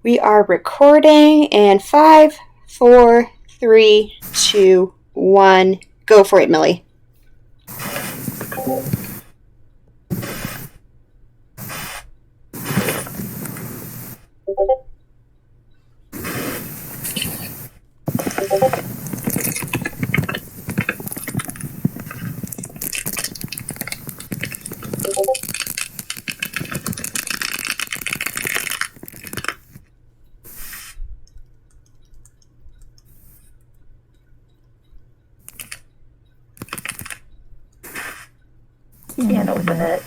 We are recording in 5, 4, 3, 2, 1. Go for it, Millie. Can't open it.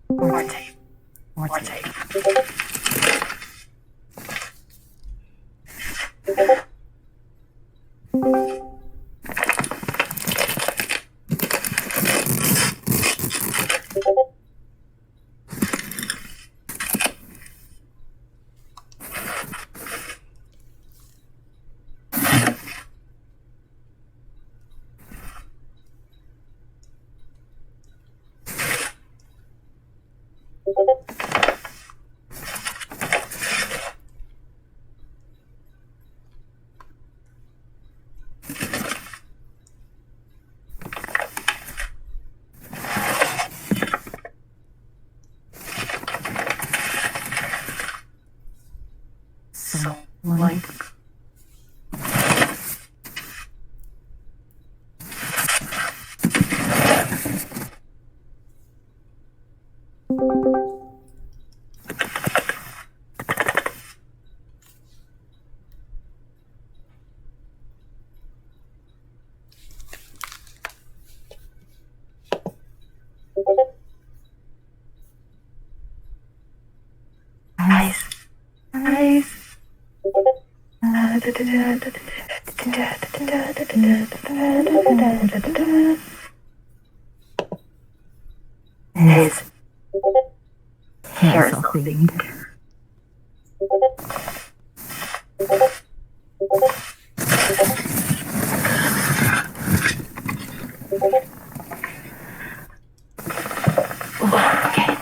More tape. More tape. So, like... Nice. His hair is all themed. Okay.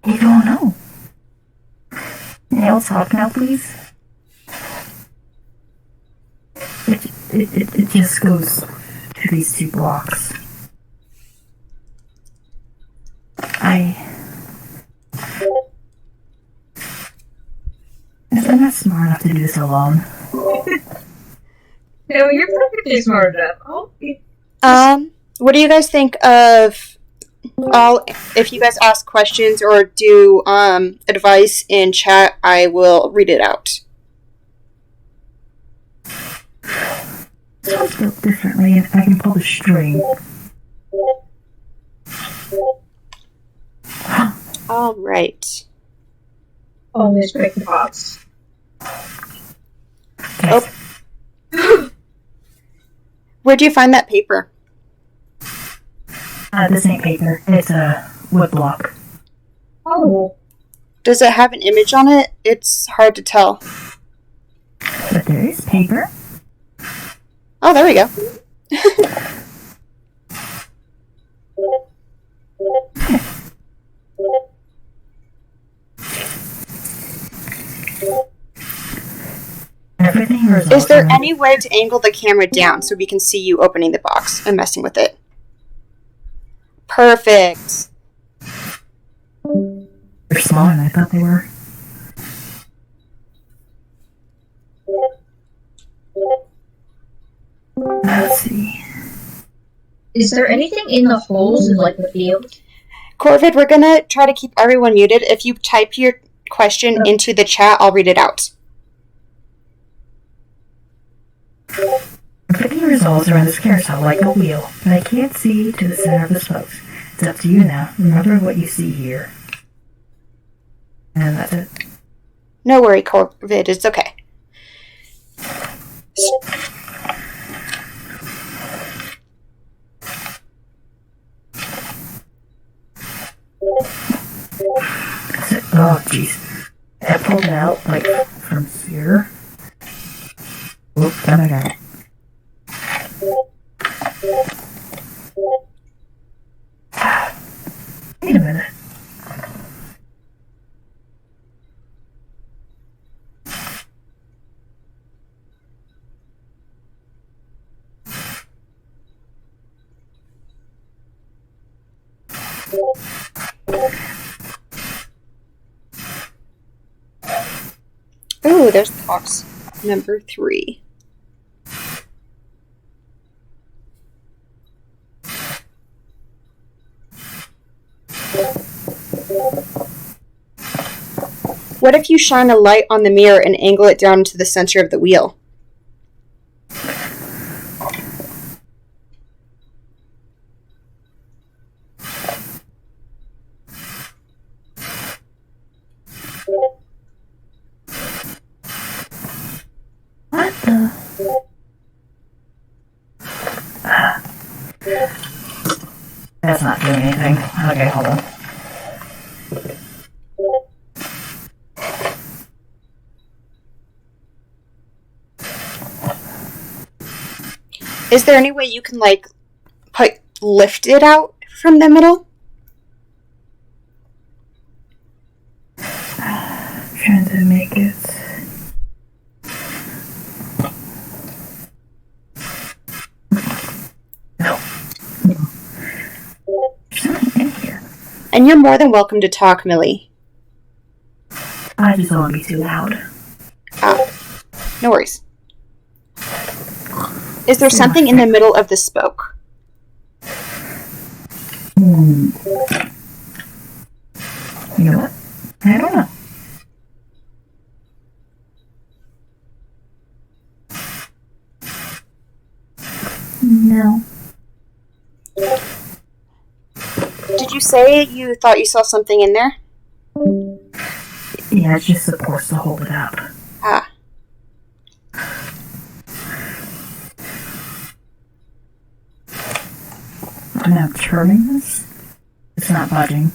You don't know. Nails talk now, please. It just goes to these 2 blocks. not smart enough to do this alone. No, you're perfectly smart enough. What do you guys think of if you guys ask questions or do advice in chat, I will read it out. Sounds built differently if I can pull the string. All right. Always break the box. Oh. Where'd you find that paper? This ain't paper. It's a wood block. Oh. Does it have an image on it? It's hard to tell. But there is paper. Oh, there we go. Everything results. Is there any way to angle the camera down so we can see you opening the box and messing with it? Perfect. They're smaller than I thought they were. Let's see. Is there anything in the holes in, like, the field? Corvid, we're gonna try to keep everyone muted. If you type your question into the chat, I'll read it out. Everything resolves around this carousel like a wheel, but I can't see to the center of the spokes. It's up to you now. Remember what you see here. And that's it. No worry, Corvid, it's okay. Oh, jeez. I pulled it out, like, from here. Oop, then I got it. Wait a minute. Ooh, there's box number 3. What if you shine a light on the mirror and angle it down to the center of the wheel? What the? That's not doing anything. Okay, hold on. Is there any way you can, like, lift it out from the middle? Trying to make it. No. There's something in here. And you're more than welcome to talk, Millie. I just don't want to be too loud. No worries. Is there something in the middle of the spoke? You know what? I don't know. No. Did you say you thought you saw something in there? Yeah, it's just supposed to hold it up. Ah. I'm now turning this. It's not budging.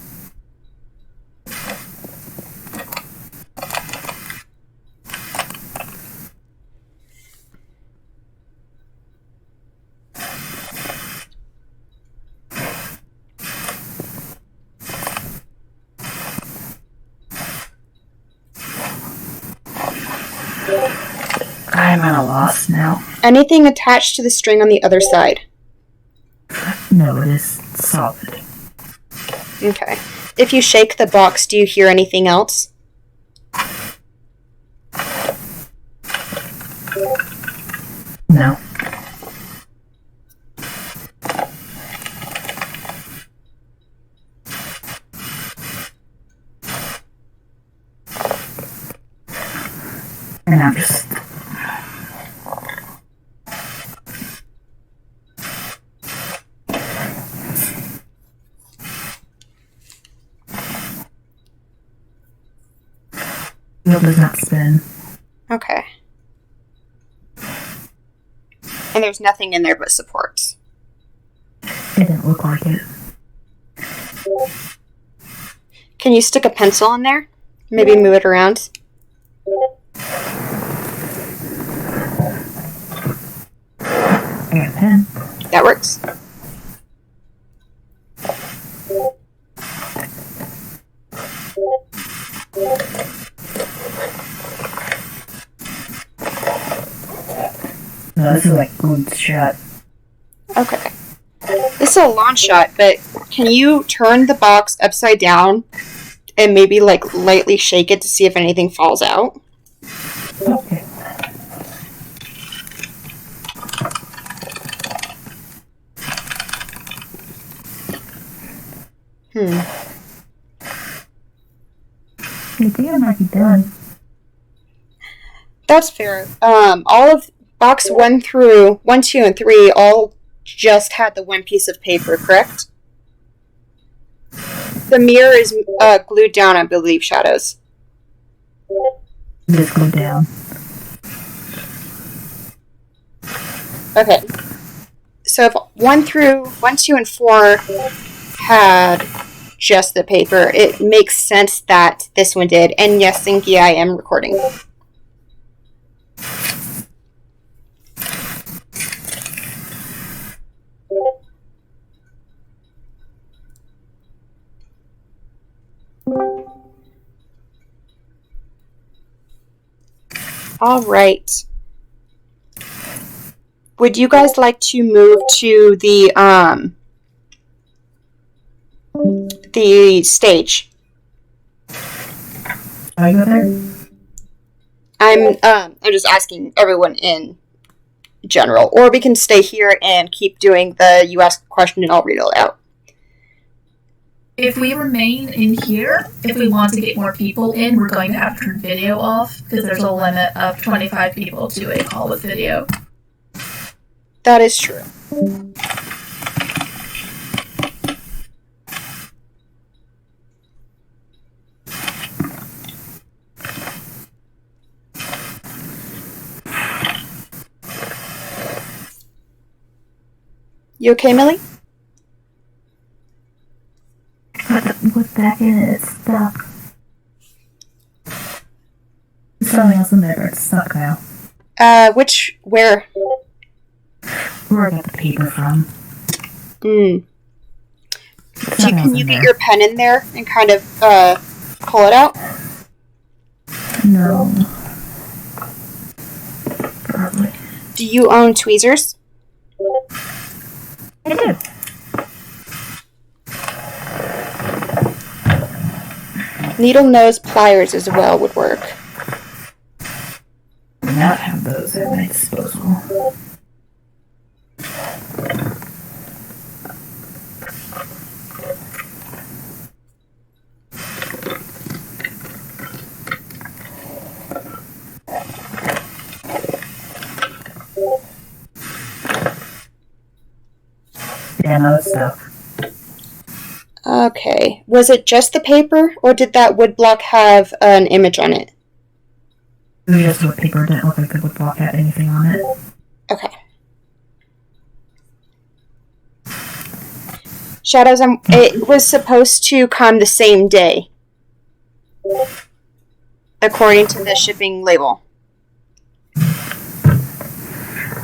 I'm at a loss now. Anything attached to the string on the other side? No, it is solid. Okay. If you shake the box, do you hear anything else? No. And I'm just... Wheel does not spin. Okay. And there's nothing in there but supports. It didn't look like it. Can you stick a pencil in there? Maybe move it around? I got a pen. That works. No, this is like glued shut. Okay. This is a long shot, but can you turn the box upside down and maybe like lightly shake it to see if anything falls out? Okay. I think I might be done. That's fair. All of box 1, 2, and 3 all just had the one piece of paper, correct? The mirror is glued down, I believe, Shadows. Just go down. Okay. So if 1, 2, and 4 had just the paper, it makes sense that this one did. And yes, Inky, I am recording. All right. Would you guys like to move to the stage? Are you there? I'm just asking everyone in general, or we can stay here and keep doing the you ask question and I'll read it out. If we remain in here, if we want to get more people in, we're going to have to turn video off because there's a limit of 25 people to a call with video. That is true. You okay, Millie? What's back in it? It's stuck. There's something else in there, but it's stuck now. Where? Where I got the paper from. Can you get your pen in there and kind of, pull it out? No. Probably. Do you own tweezers? I do. Needle nose pliers as well would work. I do not have those at my disposal. Yeah, no stuff. Okay. Was it just the paper, or did that woodblock have an image on it? It was just what paper, didn't look like the woodblock had anything on it. Okay. Shadows, it was supposed to come the same day, according to the shipping label.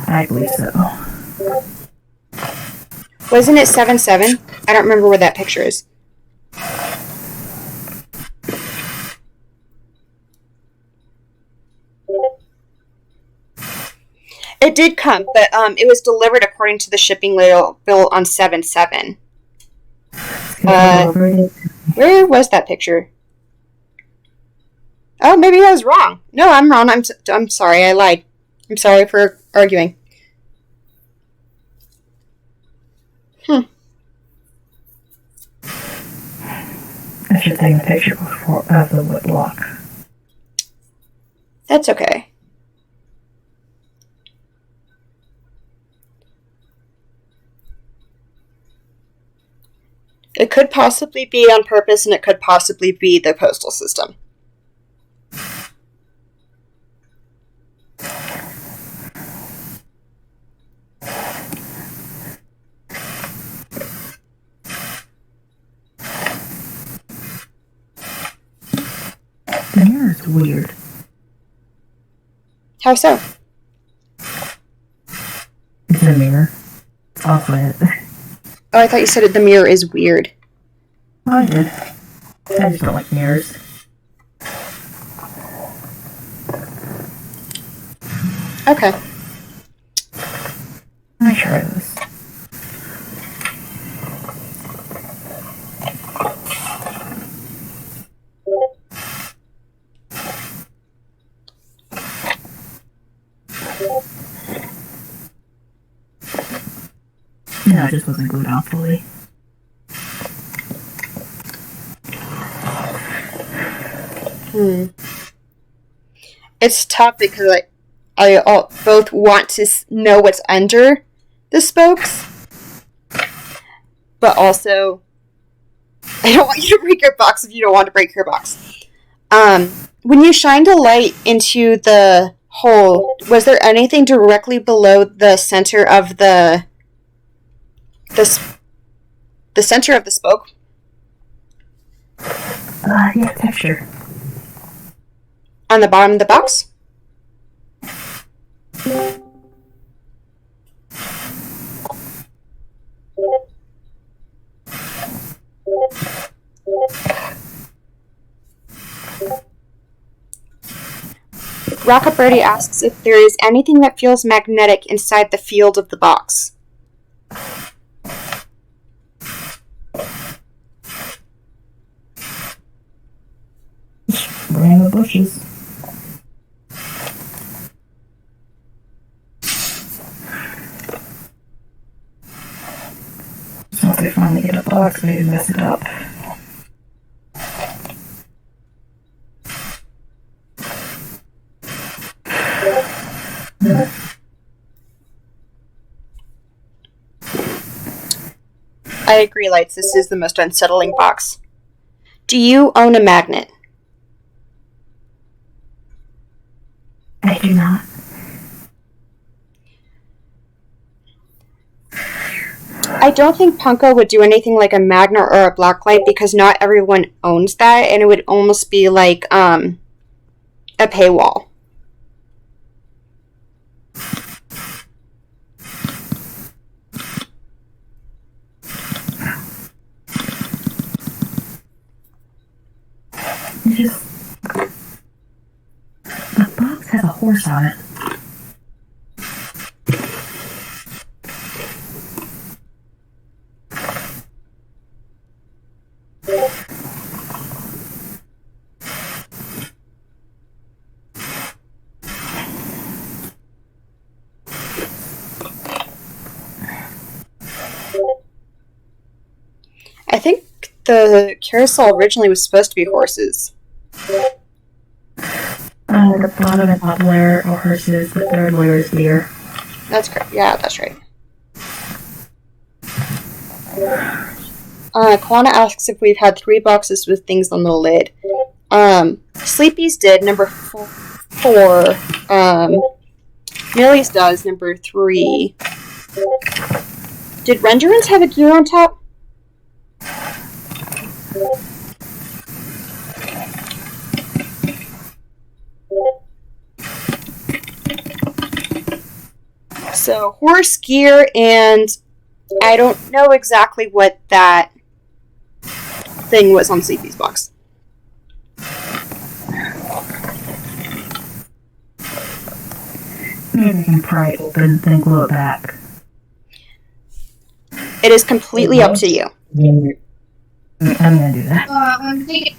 I believe so. Wasn't it 7/7? I don't remember where that picture is. It did come, but it was delivered according to the shipping label on 7/7. Where was that picture? Oh, maybe I was wrong. No, I'm wrong. I'm sorry. I lied. I'm sorry for arguing. I should take a picture before of the wood block. That's okay. It could possibly be on purpose, and it could possibly be the postal system. The mirror is weird. How so? It's a mirror. It's awkward. Oh, I thought you said the mirror is weird. Oh, I did. I just don't like mirrors. Okay. I try this. No, it just wasn't glued on fully. It's tough because I both want to know what's under the spokes, but also I don't want you to break your box if you don't want to break your box. When you shined a light into the hole, was there anything directly below the center of the center of the spoke? Yeah, texture. On the bottom of the box? Rocket Birdie asks if there is anything that feels magnetic inside the field of the box. Bring the bushes. So if they finally get a box, maybe mess it up. I agree, Lights. This is the most unsettling box. Do you own a magnet? I do not. I don't think Punko would do anything like a magnet or a blacklight because not everyone owns that, and it would almost be like a paywall. It's just the box has a horse on it. I think the carousel originally was supposed to be horses. The bottom and top layer are horses, the third layer is deer. That's correct. Yeah, that's right. Kwana asks if we've had 3 boxes with things on the lid. Sleepy's did, number 4. Millie's does, number 3. Did Renderance have a gear on top? So, horse gear, and I don't know exactly what that thing was on Sleepy's box. Maybe I can pry it open, then glue it back. It is completely up to you. I'm gonna do that. I'm thinking.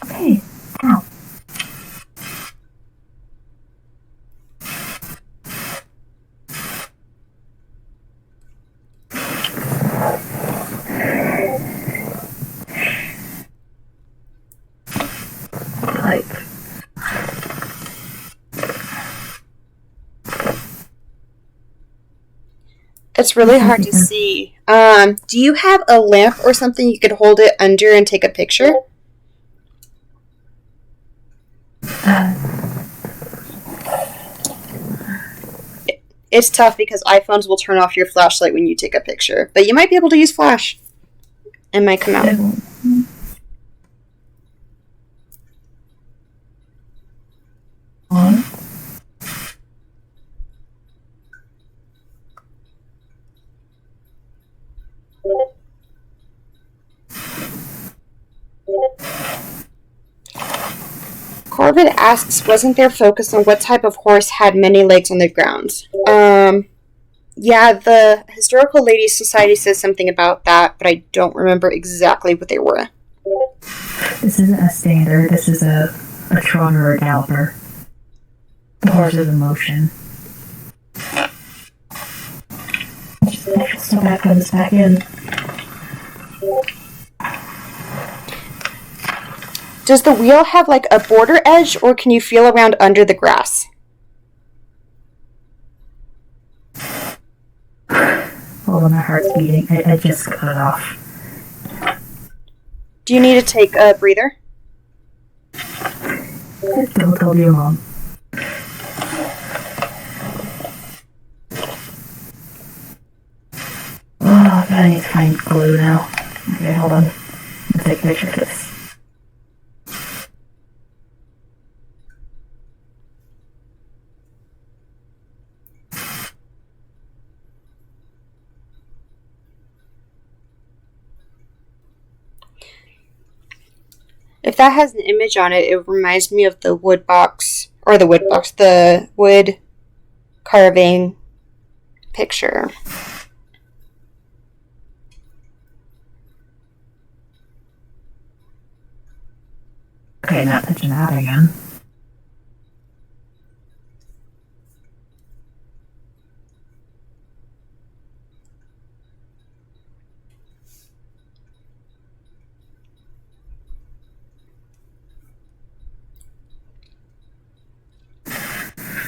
Okay. Ow. Like, It's really hard to see. Do you have a lamp or something you could hold it under and take a picture? It's tough because iPhones will turn off your flashlight when you take a picture, but you might be able to use flash. It might come out. on. Corbett asks, wasn't there focus on what type of horse had many legs on the ground? Yeah, the Historical Ladies Society says something about that, but I don't remember exactly what they were. This isn't a standard. This is a trot or a galloper. The horse is in motion. Just step back, put this back in. Does the wheel have like a border edge, or can you feel around under the grass? Hold on, my heart's beating. I just cut it off. Do you need to take a breather? Don't tell your mom. Oh, I need to find glue now. Okay, hold on. Let's take a picture of this. If that has an image on it, it reminds me of the wood carving picture. Okay, not touching that again.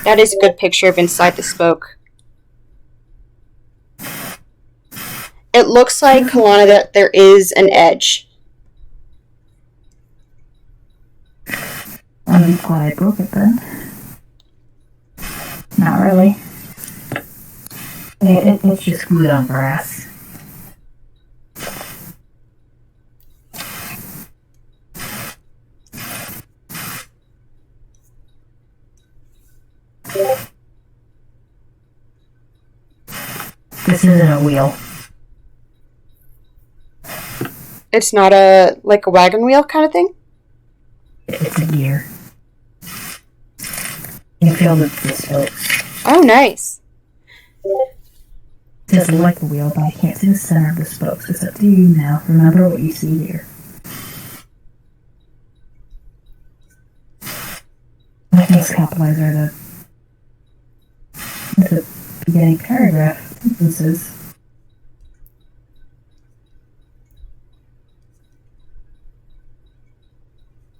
That is a good picture of inside the spoke. It looks like, Kalana, that there is an edge. I'm glad I broke it then. Not really. It's just glued on brass. This isn't a wheel. It's not a wagon wheel kind of thing? It's a gear. You can feel the spokes. Oh, nice. It doesn't like the wheel, but I can't see the center of the spokes. It's up to you now. Remember what you see here. My face capitalize are the beginning paragraph sentences.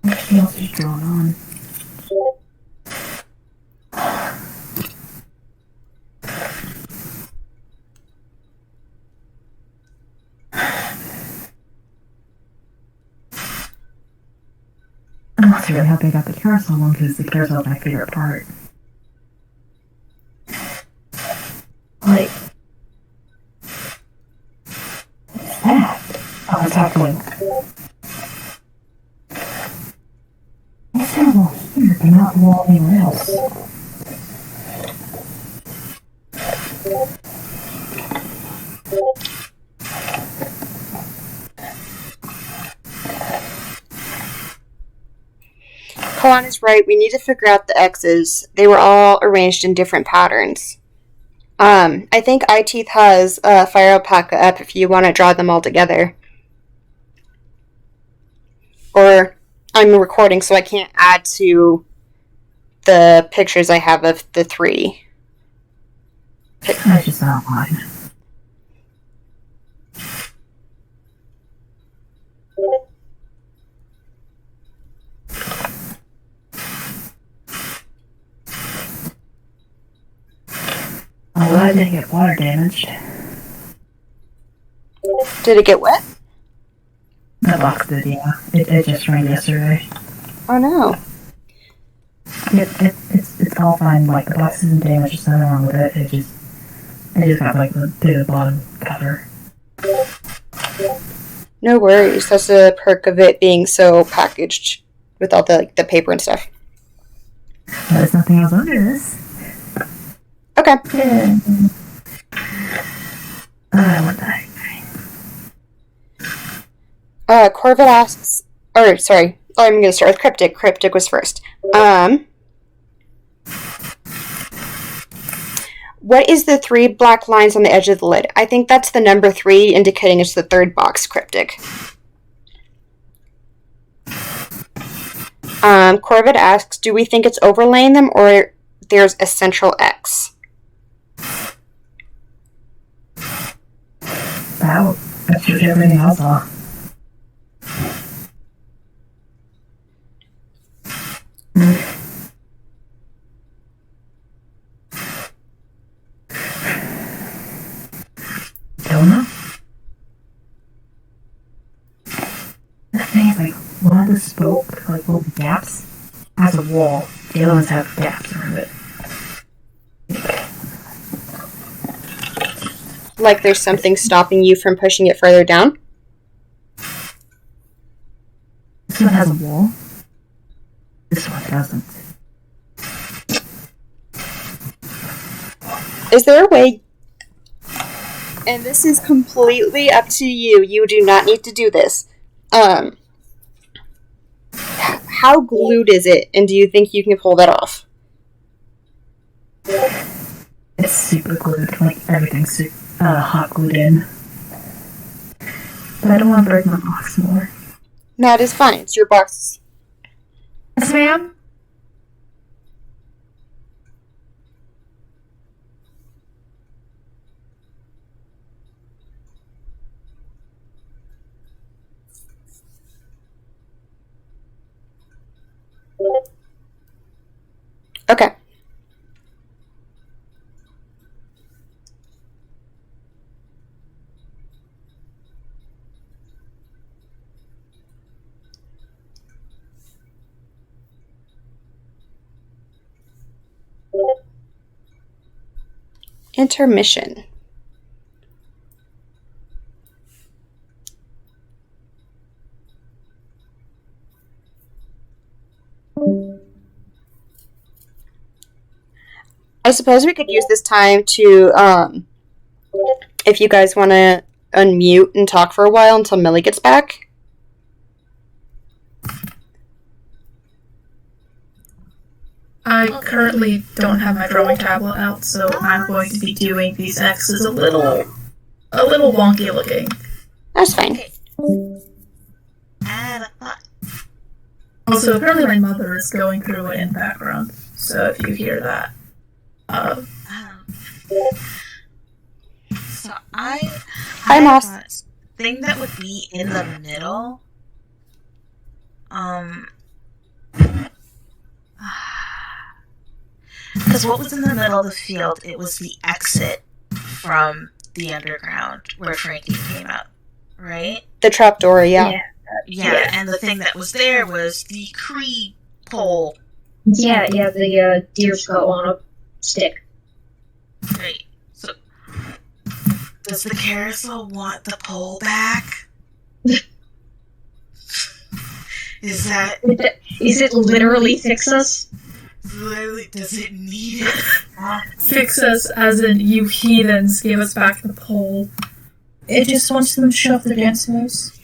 What else is drawn on? I'm not really happy I got the carousel one because the carousel is my favorite part. Like, what's that? Oh, it's Hot Wing. It's terrible here, but not wall anywhere else. Kalana's right. We need to figure out the X's. They were all arranged in different patterns. I think iTeeth has Fire Alpaca up if you want to draw them all together. Or I'm recording, so I can't add to the pictures I have of the three. That's just not mine. Oh, well, I didn't get water damaged. Did it get wet? The box did, yeah. It just rained yesterday. Oh no. It's all fine. Like, the box isn't damaged, there's nothing wrong with it. It just got, like, the bottom cover. No worries. That's the perk of it being so packaged with all the paper and stuff. There's nothing else under this. Okay. Yeah. What the heck? Corvette asks, or sorry, I'm going to start with Cryptic. Cryptic was first. What is the 3 black lines on the edge of the lid? I think that's the number 3, indicating it's the third box, Cryptic. Corvette asks, do we think it's overlaying them, or there's a central X? That's just everything else off. Don't know. The thing is, like, one of the spoke, like, little gaps has a wall. The other ones have gaps around it. Like there's something stopping you from pushing it further down? This one has a wall. This one doesn't. Is there a way... And this is completely up to you. You do not need to do this. How glued is it, and do you think you can pull that off? It's super glued, like everything's hot glued in. But I don't want to break my box more. That is fine. It's your box. Yes, ma'am? Okay. Intermission. I suppose we could use this time to, if you guys want to unmute and talk for a while until Millie gets back. I currently don't have my drawing tablet out, so I'm going to be doing these X's a little wonky looking. That's fine. Also, apparently my mother is going through it in the background, so if you hear that. So I I'm have off. a thing that would be in the middle. Because what was in the middle of the field? It was the exit from the underground where Frankie came out, right? The trapdoor, yeah. Yeah, and the thing that was there was the Cree pole. Yeah, the deer skull on a stick. Right. So, does the carousel want the pole back? Is it literally fix us? literally, does it need it? Fix us, as in you heathens, give us back the pole. It just wants them shoved their dance moves.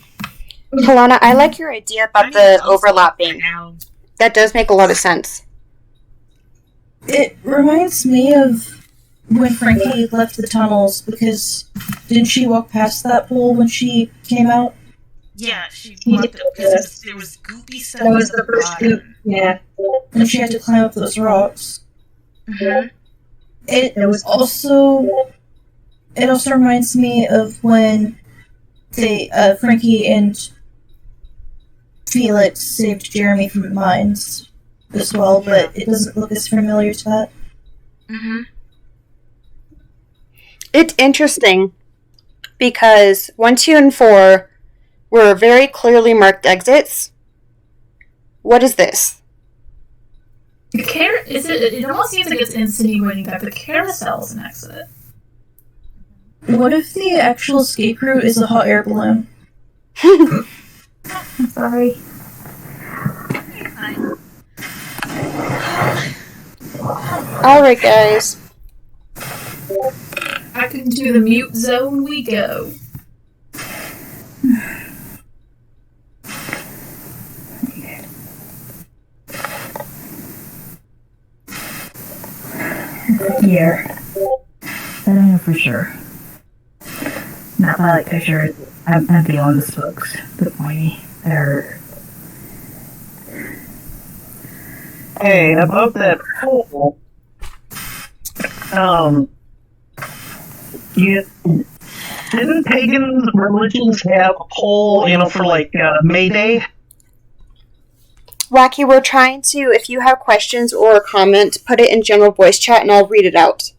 Kalana, I like your idea about the overlapping. Now. That does make a lot of sense. It reminds me of when Frankie left the tunnels, because didn't she walk past that pool when she came out? Yeah, she walked up because there was goopy stuff. That was at the first bottom. goop. Yeah. And she had to climb up those rocks. Mm-hmm. It also reminds me of when Frankie and Felix saved Jeremy from the mines as well, but it doesn't look as familiar to that. Mm-hmm. It's interesting because 1, 2, and 4 were very clearly marked exits. What is this? It almost seems like it's insinuating that the carousel is an exit. What if the actual escape route is a hot air balloon? I'm sorry. Alright, guys. Back into the mute zone we go. Here. I don't know for sure. Not by like picture. I'm beyond the spokes. The pointy. They're. Hey, about that pool. Didn't pagan religions have a poll, for like May Day? Wacky, we're trying to, if you have questions or a comment, put it in general voice chat and I'll read it out.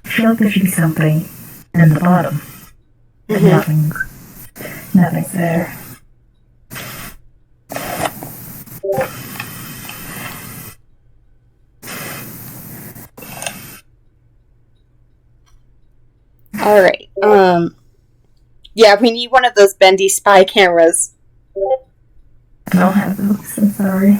I feel like there should be something in the bottom. But nothing's there. Alright, yeah, we need one of those bendy spy cameras. I don't have those, I'm sorry.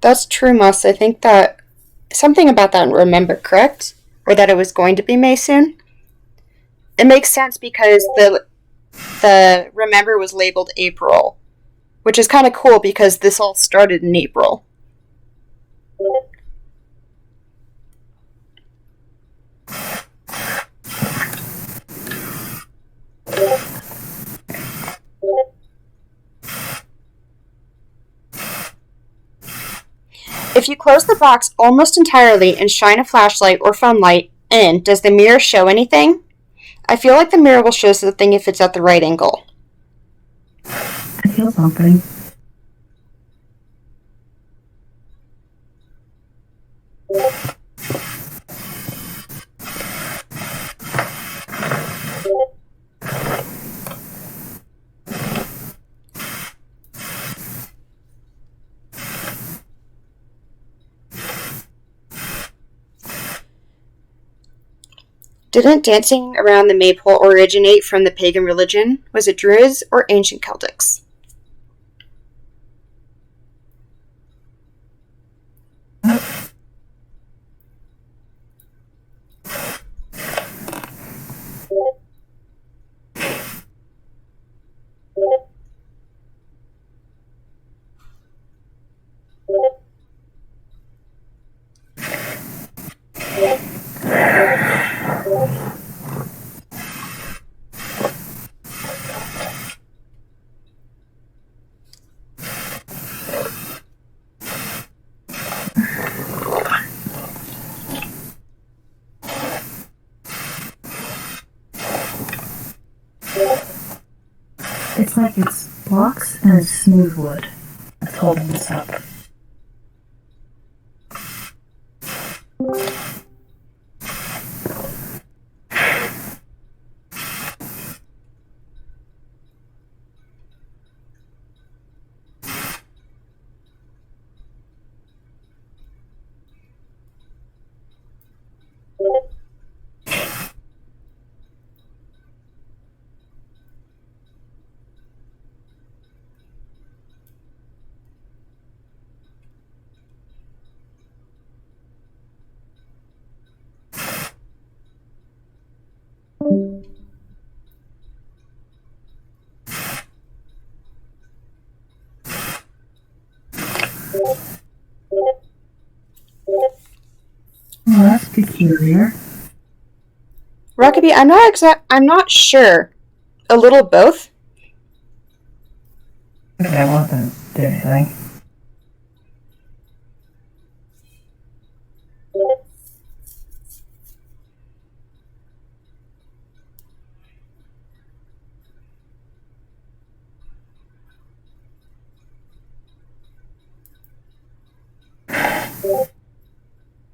That's true, Moss. I think that something about that remember, correct? Or that it was going to be May soon? It makes sense because the remember was labeled April, which is kind of cool because this all started in April. If you close the box almost entirely and shine a flashlight or phone light in, does the mirror show anything? I feel like the mirror will show something if it's at the right angle. I feel something. Didn't dancing around the maypole originate from the pagan religion? Was it Druids or ancient Celtics? It's like it's blocks and it's smooth wood that's holding this up. superior? Rockaby, I'm not sure. A little both. Okay, I want them to do anything.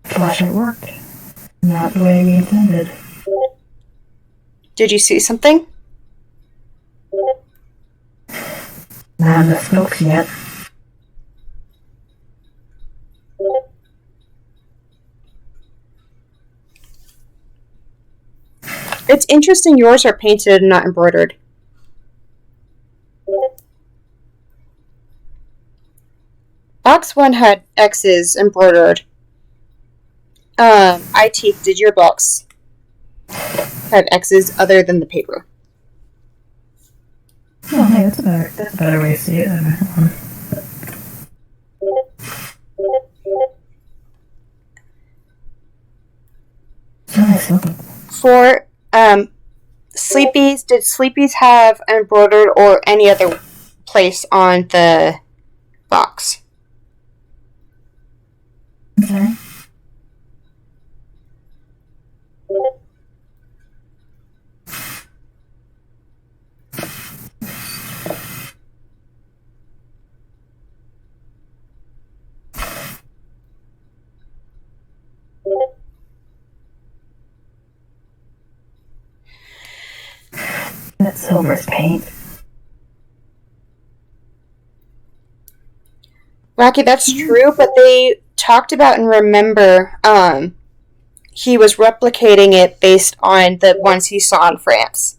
Flashlight worked. Not the way we intended. Did you see something? Not enough smokes yet. It's interesting yours are painted and not embroidered. Box 1 had X's embroidered. IT, did your box have X's other than the paper? Oh, hey, that's a better way to see it. Nice looking. For Sleepy's, did Sleepy's have embroidered or any other place on the box? I'm sorry? That silver's paint. Rocky, that's true, but they talked about and remember he was replicating it based on the ones he saw in France.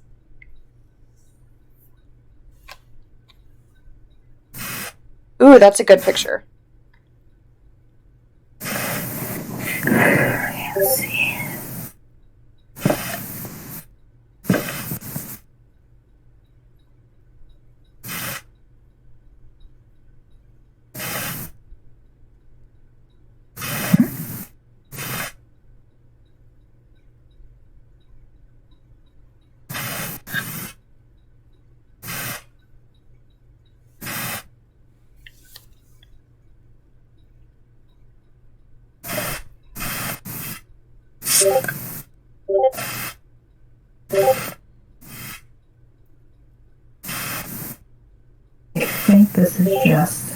Ooh, that's a good picture. Let's see. I think this is just...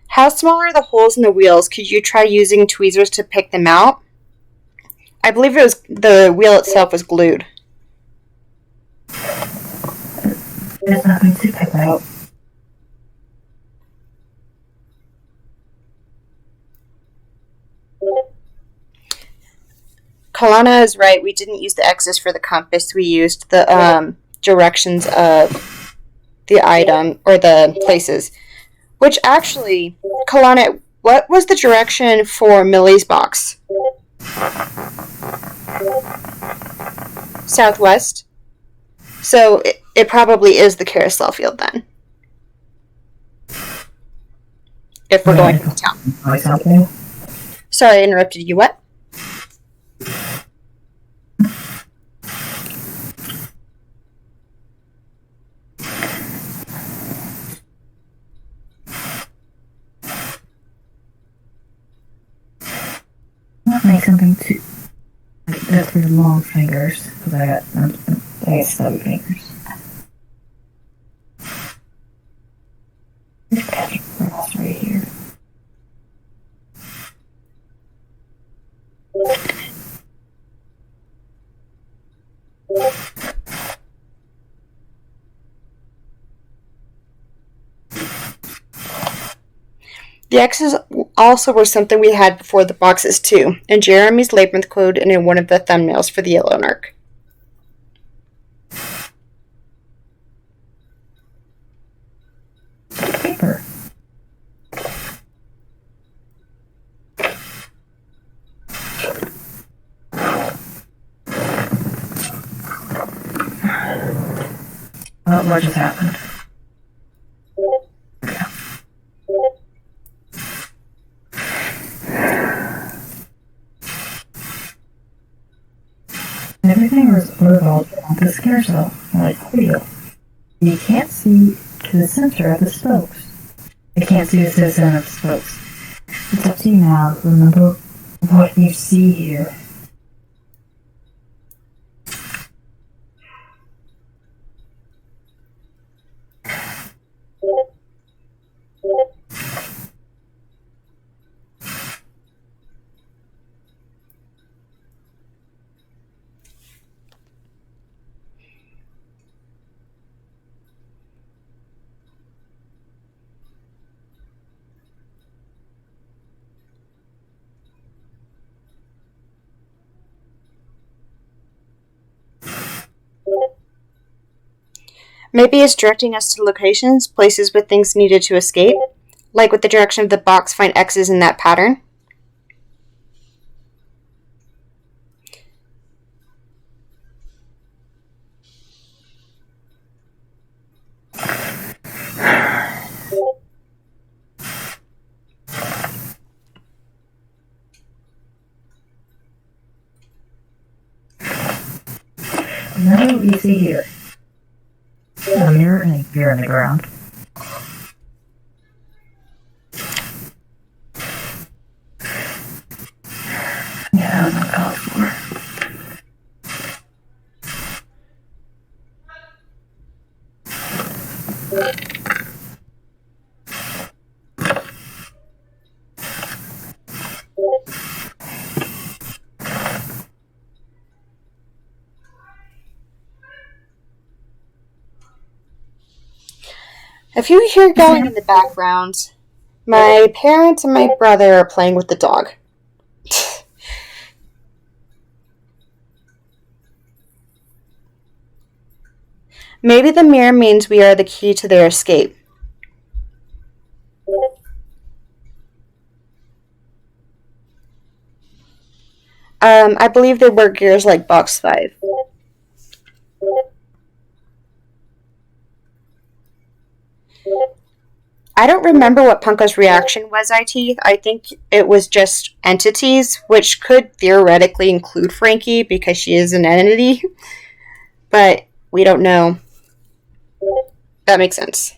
How small are the holes in the wheels? Could you try using tweezers to pick them out? I believe it was the wheel itself was glued. There's nothing to pick out. Kalana is right. We didn't use the X's for the compass. We used the directions of the item or the places. Which actually, Kalana, what was the direction for Millie's box? Southwest. So it probably is the carousel field then. If we're going to town. Something? Sorry, I interrupted you. What? Not make something too... That's for long fingers, because I got stubby fingers. There's Patrick Frost right here. The X's also were something we had before the boxes too, in Jeremy's Labyrinth Code and in one of the thumbnails for the Yellow Narc. Paper. What just happened? shadows revolve around this carousel like a wheel. You can't see to the center of the spokes. I can't see to the center of the spokes. It's up to you now. Remember what you see here. Maybe it's directing us to locations, places with things needed to escape. Like with the direction of the box, find X's in that pattern. Remember what you see here. A mirror and a gear on the ground. Yeah, that was uncalled for. If you hear going in the background, my parents and my brother are playing with the dog. Maybe the mirror means we are the key to their escape. I believe they were gears like Box 5. I don't remember what Punka's reaction was, IT. I think it was just entities, which could theoretically include Frankie because she is an entity. But we don't know. That makes sense.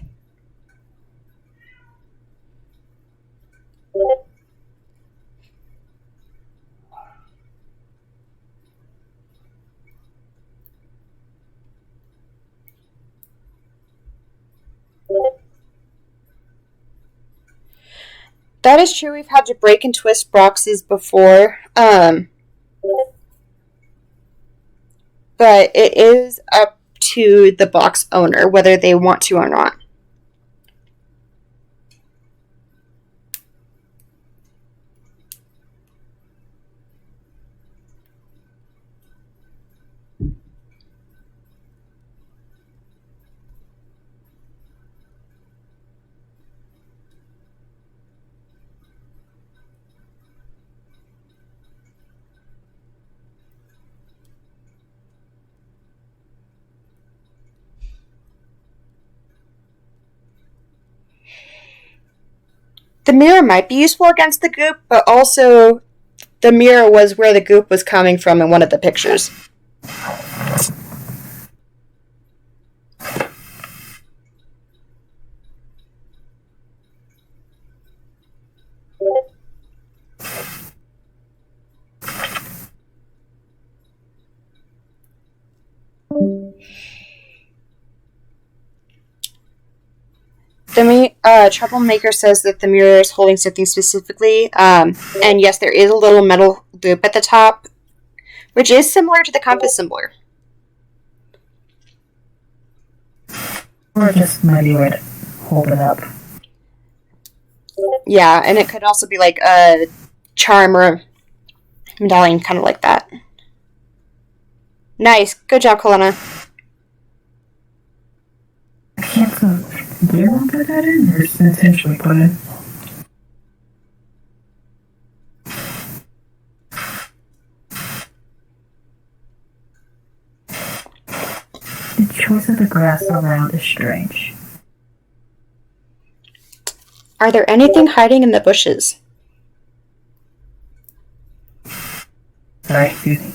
That is true. We've had to break and twist boxes before. But it is up to the box owner whether they want to or not. The mirror might be useful against the goop, but also the mirror was where the goop was coming from in one of the pictures. The Troublemaker says that the mirror is holding something specifically, and yes, there is a little metal loop at the top, which is similar to the compass symbol. Or just maybe way to hold it up. Yeah, and it could also be like a charm or a medallion, kind of like that. Nice. Good job, Kalena. I can't tell. Do you want to put that in, or is it intentionally put in? The choice of the grass around is strange. Are there anything hiding in the bushes? Sorry, excuse me.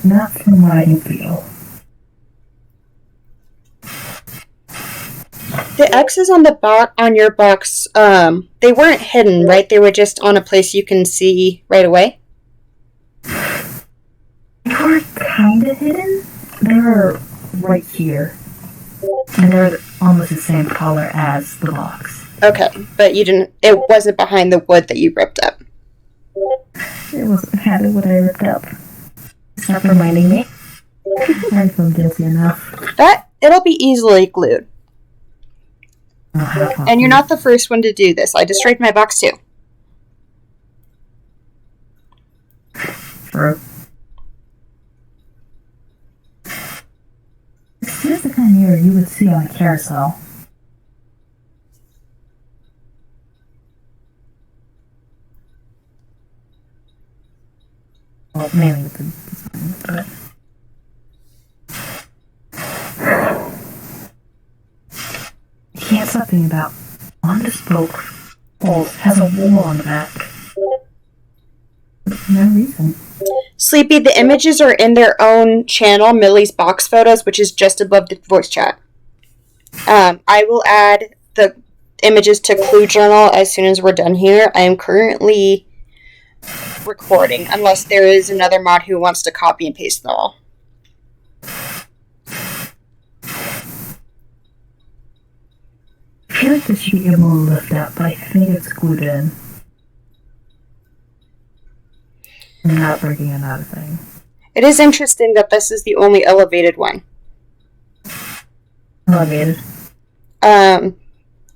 Not from what I can feel. the X's on the on your box, they weren't hidden, right? They were just on a place you can see right away? They were kinda hidden. They were right here. And they're almost the same color as the box. Okay, but it wasn't behind the wood that you ripped up. It wasn't kind of what I ripped up. Stop reminding me. I feel guilty enough. It'll be easily glued. Oh, And you're not the first one to do this. I destroyed my box too. True. This is the kind of mirror you would see on a carousel. Well, mainly with the design, but... I can't stop thinking about on the spoke hole has a wall on the back. For no reason. Sleepy, the images are in their own channel, Millie's Box Photos, which is just above the voice chat. I will add the images to Clue Journal as soon as we're done here. I am currently recording, unless there is another mod who wants to copy and paste them all. I feel like this should be able to lift up, but I think it's glued in. I'm not breaking another thing. It is interesting that this is the only elevated one. Elevated.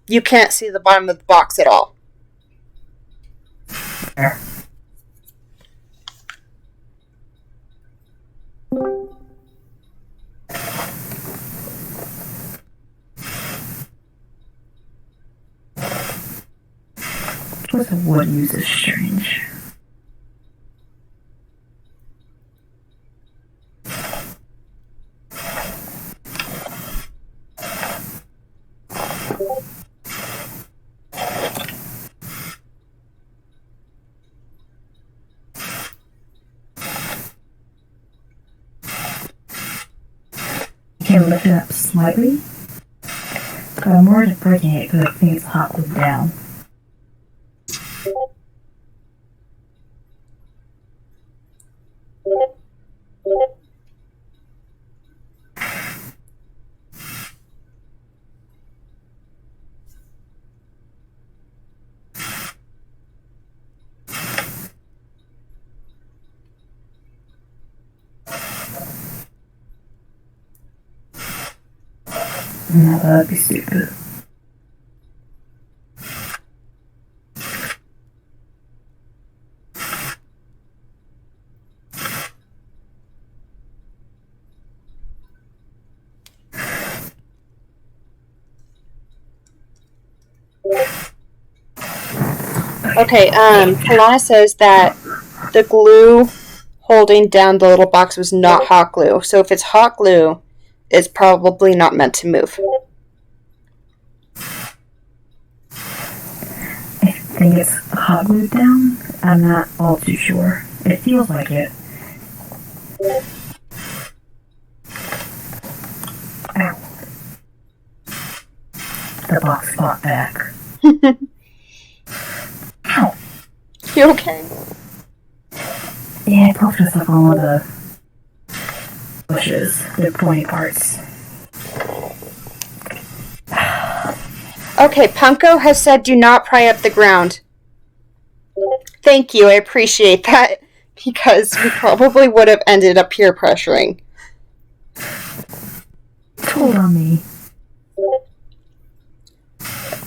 You can't see the bottom of the box at all. There. Choice of wood use is strange. I can lift it up slightly, but I'm worried of breaking it because I think it's hot glued down. No, that'd be stupid. Okay, Kalana says that the glue holding down the little box was not hot glue. So if it's hot glue, it's probably not meant to move. I think it's hot glued down. I'm not all too sure. It feels like it. Ow. The box fought back. Ow. You okay? Yeah, I poked myself on one of the bushes, the pointy parts. Okay, Punko has said do not pry up the ground. Thank you, I appreciate that, because we probably would have ended up peer pressuring. Told on me.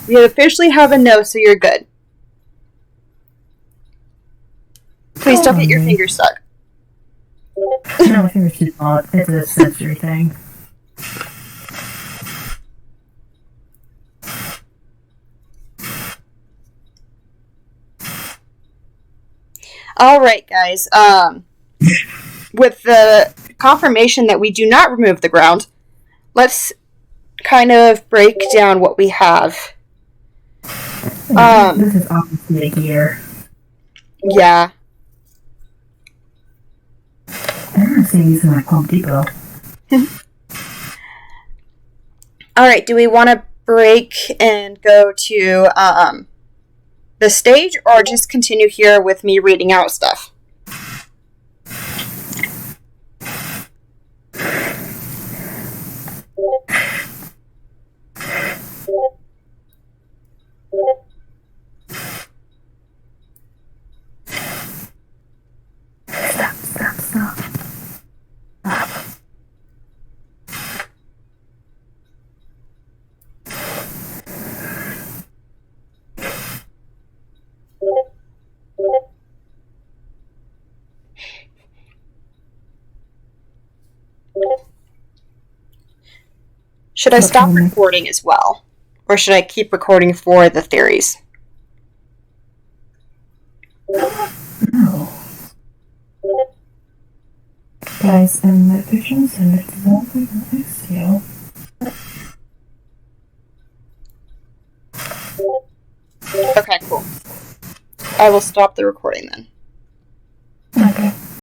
We officially have a no, so you're good. Please don't get your fingers stuck. No, my finger's too small. It's a sensory thing. Alright, guys. With the confirmation that we do not remove the ground, let's kind of break down what we have. This is obviously a gear. Yeah. I remember seeing these in like Home Depot. Alright, do we want to break and go to the stage, or just continue here with me reading out stuff? Stop. Should I stop recording as well? Or should I keep recording for the theories? No. Guys, in the pictures and it's something I see. Okay, cool. I will stop the recording then.